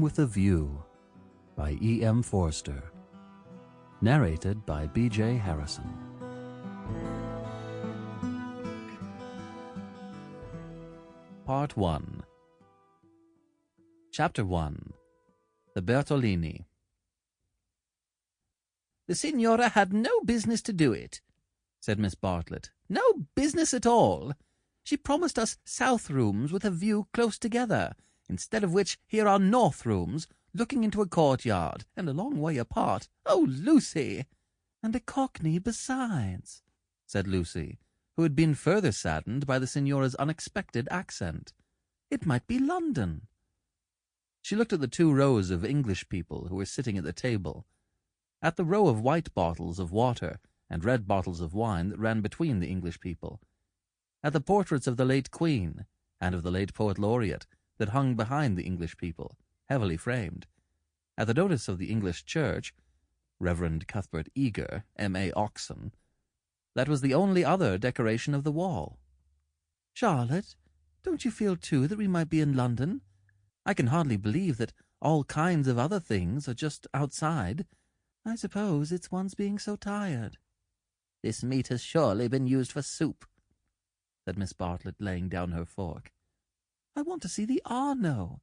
with a View by E.M Forster. Narrated by B.J.Harrison. Part 1. Chapter 1. The Bertolini. "The Signora had no business to do it," said Miss Bartlett. "No business at all. She promised us south rooms with a view close together, instead of which here are north rooms, looking into a courtyard, and a long way apart. Oh, Lucy!" "And a cockney besides," said Lucy, who had been further saddened by the Signora's unexpected accent. "It might be London." She looked at the 2 rows of English people who were sitting at the table, at the row of white bottles of water and red bottles of wine that ran between the English people, at the portraits of the late Queen and of the late Poet Laureate that hung behind the English people, heavily framed, at the notice of the English Church, Reverend Cuthbert Eager, M.A. Oxon. That was the only other decoration of the wall. "Charlotte, don't you feel, too, that we might be in London? I can hardly believe that all kinds of other things are just outside. I suppose it's one's being so tired." "This meat has surely been used for soup," said Miss Bartlett, laying down her fork. "I want to see the Arno.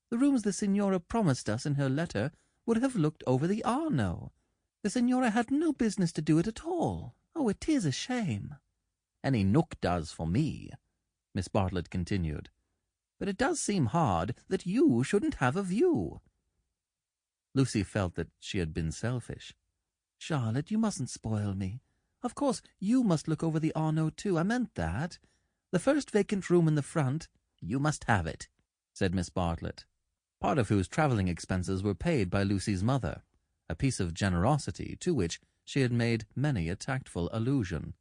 The rooms the Signora promised us in her letter would have looked over the Arno. The Signora had no business to do it at all. Oh, it is a shame." "Any nook does for me," Miss Bartlett continued. "But it does seem hard that you shouldn't have a view." Lucy felt that she had been selfish. "Charlotte, you mustn't spoil me. Of course, you must look over the Arno, too. I meant that. The first vacant room in the front—" "You must have it," said Miss Bartlett, part of whose travelling expenses were paid by Lucy's mother, a piece of generosity to which she had made many a tactful allusion.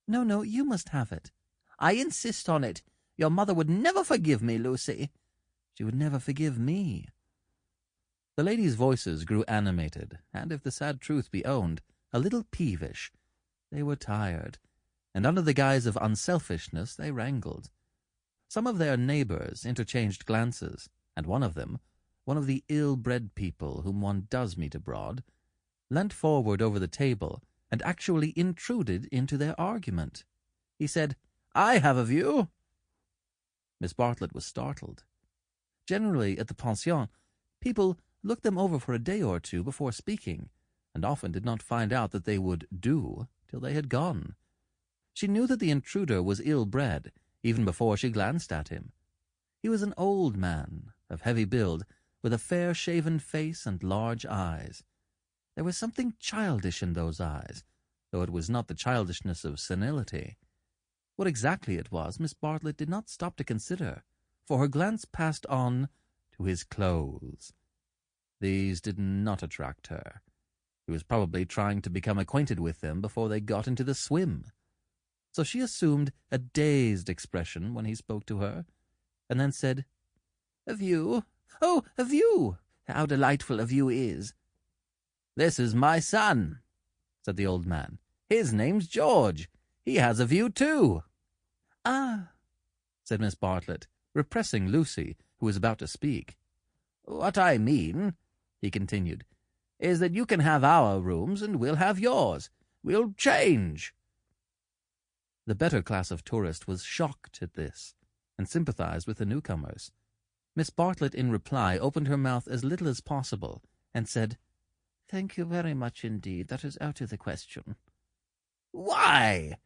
"No, you must have it." "I insist on it. Your mother would never forgive me, Lucy." "She would never forgive me." The ladies' voices grew animated, and, if the sad truth be owned, a little peevish. They were tired, and under the guise of unselfishness they wrangled. Some of their neighbours interchanged glances, and one of them, one of the ill-bred people whom one does meet abroad, leant forward over the table and actually intruded into their argument. He said, "I have a view." Miss Bartlett was startled. Generally, at the pension, people looked them over for a day or two before speaking, and often did not find out that they would do till they had gone. She knew that the intruder was ill-bred even before she glanced at him. He was an old man, of heavy build, with a fair-shaven face and large eyes. There was something childish in those eyes, though it was not the childishness of senility. What exactly it was, Miss Bartlett did not stop to consider, for her glance passed on to his clothes. These did not attract her. He was probably trying to become acquainted with them before they got into the swim. So she assumed a dazed expression when he spoke to her, and then said, "A view? Oh, a view! How delightful a view is!" "This is my son," said the old man. "His name's George. He has a view, too." "Ah," said Miss Bartlett, repressing Lucy, who was about to speak. "What I mean," he continued, "is that you can have our rooms and we'll have yours. We'll change." The better class of tourist was shocked at this, and sympathized with the newcomers. Miss Bartlett, in reply, opened her mouth as little as possible, and said, "Thank you very much indeed. That is out of the question." "Why?"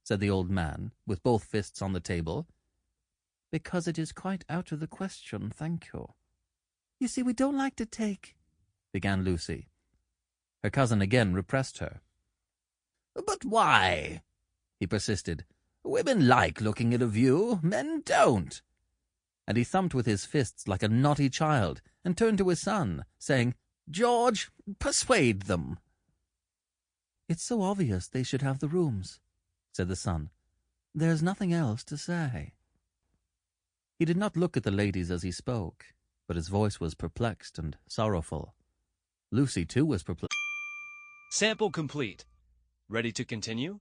said the old man, with both fists on the table. "Because it is quite out of the question, thank you. You see, we don't like to take—" began Lucy. Her cousin again repressed her. "But why?" he persisted. "Women like looking at a view, men don't." And he thumped with his fists like a naughty child, and turned to his son, saying, "George, persuade them." "It's so obvious they should have the rooms," said the son. "There's nothing else to say." He did not look at the ladies as he spoke, but his voice was perplexed and sorrowful. Lucy, too, was perplexed. Sample complete. Ready to continue?